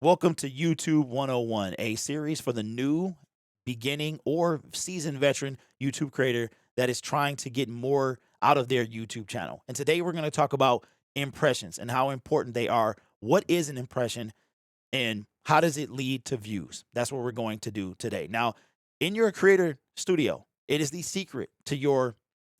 Welcome to YouTube 101, a series for the new, beginning, or seasoned veteran YouTube creator that is trying to get more out of their YouTube channel. And today we're going to talk about impressions and how important they are. What is an impression and how does it lead to views? That's what we're going to do today. Now, in your creator studio, it is the secret to your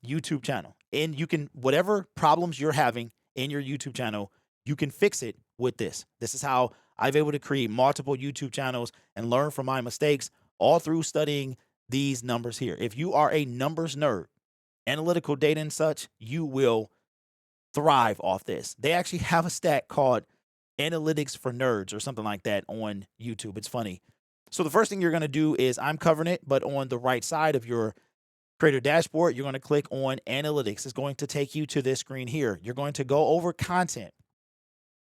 YouTube channel. And you can, whatever problems you're having in your YouTube channel, you can fix it with this. This is how I've able to create multiple YouTube channels and learn from my mistakes all through studying these numbers here. If you are a numbers nerd, analytical data and such, you will thrive off this. They actually have a stat called analytics for nerds or something like that on YouTube. It's funny. So the first thing you're going to do is I'm covering it, but on the right side of your creator dashboard, you're going to click on analytics. It's going to take you to this screen here. You're going to go over content.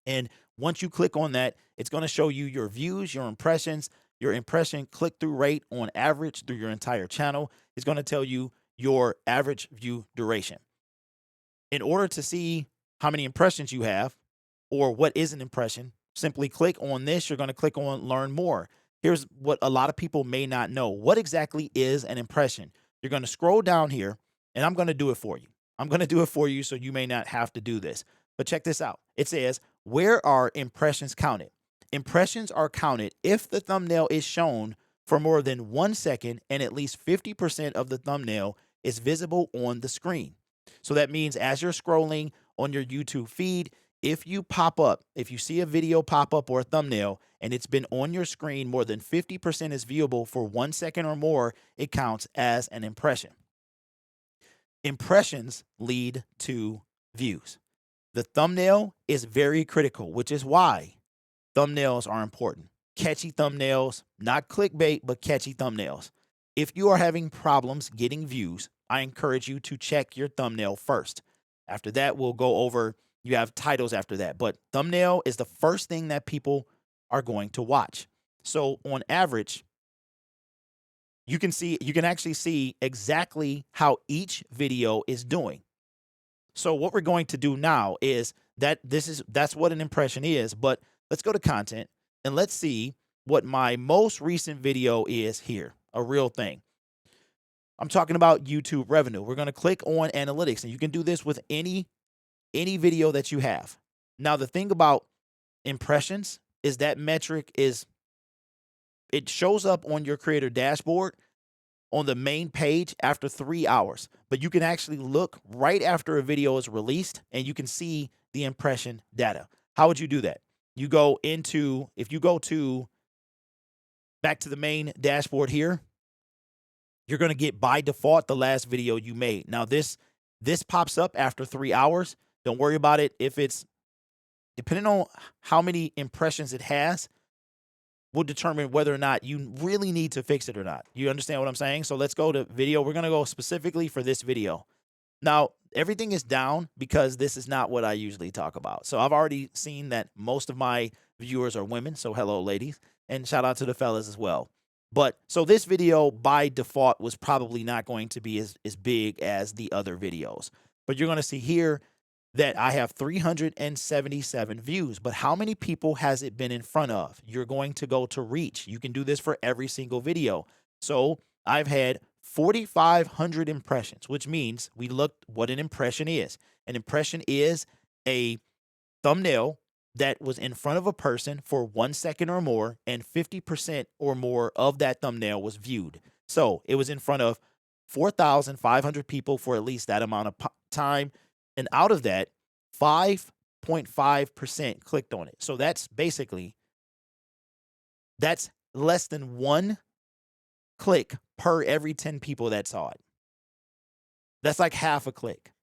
And once you click on that, it's going to show you your views, your impressions, your impression click-through rate on average through your entire channel. It's going to tell you your average view duration. In order to see how many impressions you have or what is an impression, simply click on this. You're going to click on learn more. Here's what a lot of people may not know. What exactly is an impression? You're going to scroll down here and I'm going to do it for you. I'm going to do it for you so you may not have to do this. But check this out. It says, where are impressions counted? Impressions are counted if the thumbnail is shown for more than 1 second and at least 50% of the thumbnail is visible on the screen. So that means as you're scrolling on your YouTube feed, if you pop up, if you see a video pop up or a thumbnail and it's been on your screen more than 50% is viewable for 1 second or more, it counts as an impression. Impressions lead to views. The thumbnail is very critical, which is why thumbnails are important. Catchy thumbnails, not clickbait, but catchy thumbnails. If you are having problems getting views, I encourage you to check your thumbnail first. After that, we'll go over, you have titles after that, but thumbnail is the first thing that people are going to watch. So on average, you can actually see exactly how each video is doing. So what we're going to do now is that's what an impression is, but let's go to content and let's see what my most recent video is here, a real thing. I'm talking about YouTube revenue. We're going to click on analytics and you can do this with any video that you have. Now, the thing about impressions is that metric it shows up on your creator dashboard on the main page after 3 hours, but you can actually look right after a video is released and you can see the impression data. How would you do that? You go into, if you go to back to the main dashboard here, you're going to get by default the last video you made. Now this pops up after 3 hours. Don't worry about it. If it's depending on how many impressions it has, will determine whether or not you really need to fix it or not. You understand what I'm saying? So let's go to video. We're going to go specifically for this video. Now, everything is down because this is not what I usually talk about. So I've already seen that most of my viewers are women. So hello, ladies. And shout out to the fellas as well. But so this video by default was probably not going to be as big as the other videos. But you're going to see here that I have 377 views, but how many people has it been in front of? You're going to go to reach. You can do this for every single video. So I've had 4,500 impressions, which means we looked what an impression is. An impression is a thumbnail that was in front of a person for 1 second or more, and 50% or more of that thumbnail was viewed. So it was in front of 4,500 people for at least that amount of time. And out of that, 5.5% clicked on it. So that's less than 1 click per every 10 people that saw it. That's like half a click.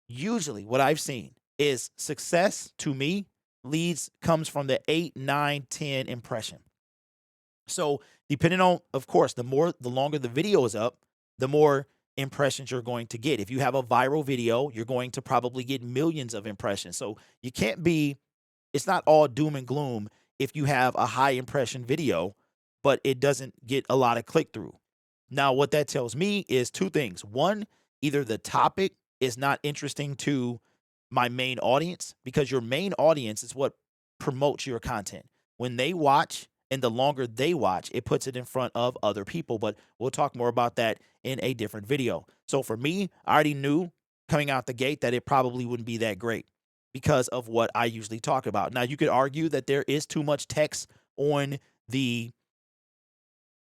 Usually what I've seen is success to me comes from the 8, 9, 10 impression. So depending on, of course, the longer the video is up, the more impressions you're going to get. If you have a viral video, you're going to probably get millions of impressions. So you can't it's not all doom and gloom if you have a high impression video, but it doesn't get a lot of click through. Now, what that tells me is 2 things. One, either the topic is not interesting to my main audience, because your main audience is what promotes your content. when they watch and the longer they watch, it puts it in front of other people. But we'll talk more about that in a different video. So for me, I already knew coming out the gate that it probably wouldn't be that great because of what I usually talk about. Now, you could argue that there is too much text on the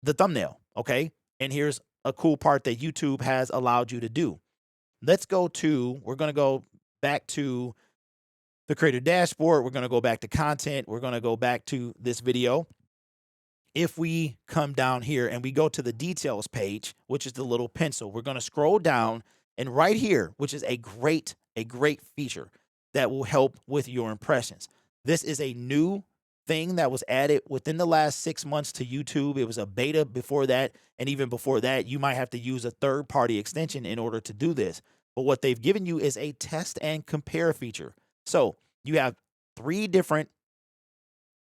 thumbnail, okay? And here's a cool part that YouTube has allowed you to do. We're going to go back to the creator dashboard. We're going to go back to content. We're going to go back to this video. If we come down here and we go to the details page, which is the little pencil, we're going to scroll down, and right here, which is a great feature that will help with your impressions. This is a new thing that was added within the last 6 months to YouTube. It was a beta before that, and even before that, you might have to use a third-party extension in order to do this. But what they've given you is a test and compare feature. So you have 3 different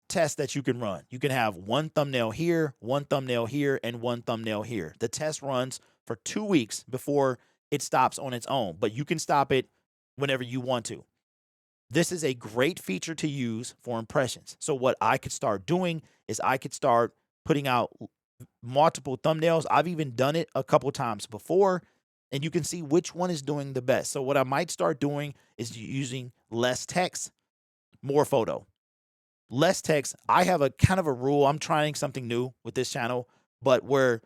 tests that you can run. You can have one thumbnail here, one thumbnail here, and one thumbnail here. The test runs for 2 weeks before it stops on its own, but you can stop it whenever you want to. This is a great feature to use for impressions. So what I could start doing is I could start putting out multiple thumbnails. I've even done it a couple times before, and you can see which one is doing the best. So what I might start doing is using less text, more photo. Less text. I have a kind of a rule. I'm trying something new with this channel, but where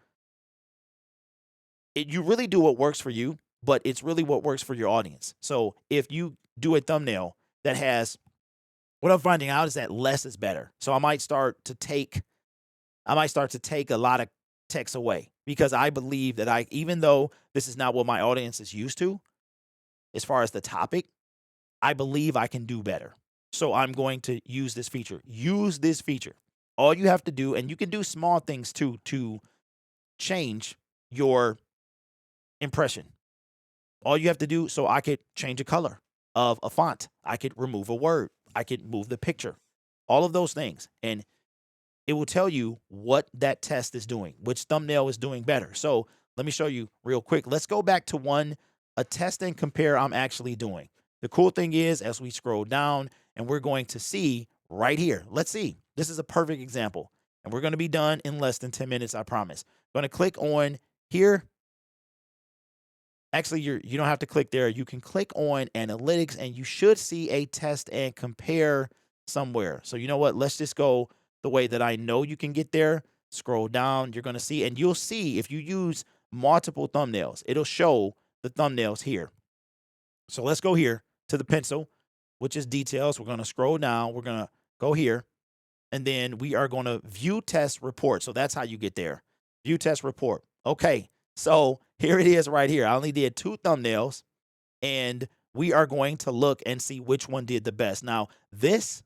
you really do what works for you, but it's really what works for your audience. So if you do a thumbnail that has, what I'm finding out is that less is better. So I might start to take a lot of text away, because I believe that even though this is not what my audience is used to, as far as the topic, I believe I can do better. So I'm going to use this feature. Use this feature. All you have to do, and you can do small things too to change your impression. All you have to do, so I could change a color of a font. I could remove a word. I could move the picture. All of those things. And it will tell you what that test is doing, which thumbnail is doing better. So let me show you real quick. Let's go back to a test and compare I'm actually doing. The cool thing is, as we scroll down, and we're going to see right here. Let's see. This is a perfect example. And we're going to be done in less than 10 minutes, I promise. I'm going to click on here. Actually, you don't have to click there. You can click on analytics, and you should see a test and compare somewhere. So you know what? Let's just go the way that I know you can get there. Scroll down. You're going to see, and you'll see if you use multiple thumbnails, it'll show the thumbnails here. So let's go here to the pencil, which is details. We're going to scroll down. We're going to go here, and then we are going to view test report. So that's how you get there. View test report. Okay. So here it is right here. I only did 2 thumbnails, and we are going to look and see which one did the best. Now, this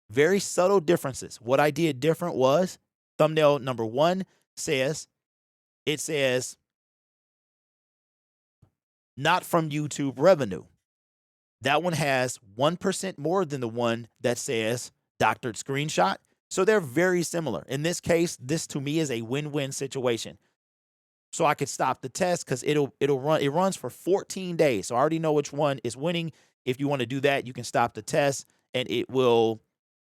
very subtle differences. What I did different was thumbnail number 1 says not from YouTube revenue. That one has 1% more than the one that says doctored screenshot. So they're very similar. In this case, this to me is a win-win situation. So I could stop the test because it runs for 14 days. So I already know which one is winning. If you want to do that, you can stop the test, and it will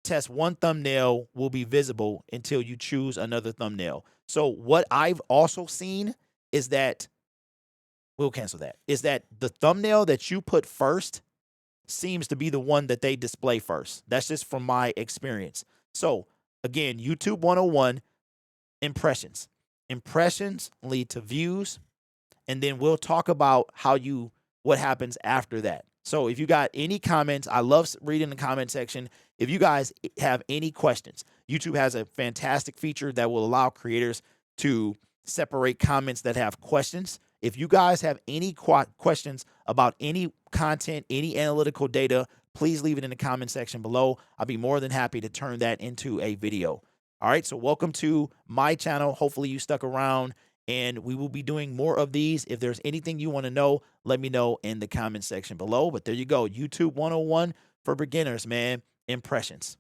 test one thumbnail will be visible until you choose another thumbnail. So what I've also seen is that, we'll cancel that, is that the thumbnail that you put first seems to be the one that they display first. That's just from my experience. So again, YouTube 101, impressions. Impressions lead to views, and then we'll talk about what happens after that. So if you got any comments, I love reading the comment section. If you guys have any questions, YouTube has a fantastic feature that will allow creators to separate comments that have questions. If you guys have any questions about any content, any analytical data, please leave it in the comment section below. I'll be more than happy to turn that into a video. All right, so welcome to my channel. Hopefully you stuck around, and we will be doing more of these. If there's anything you want to know, let me know in the comment section below. But there you go, YouTube 101 for beginners, man. Impressions.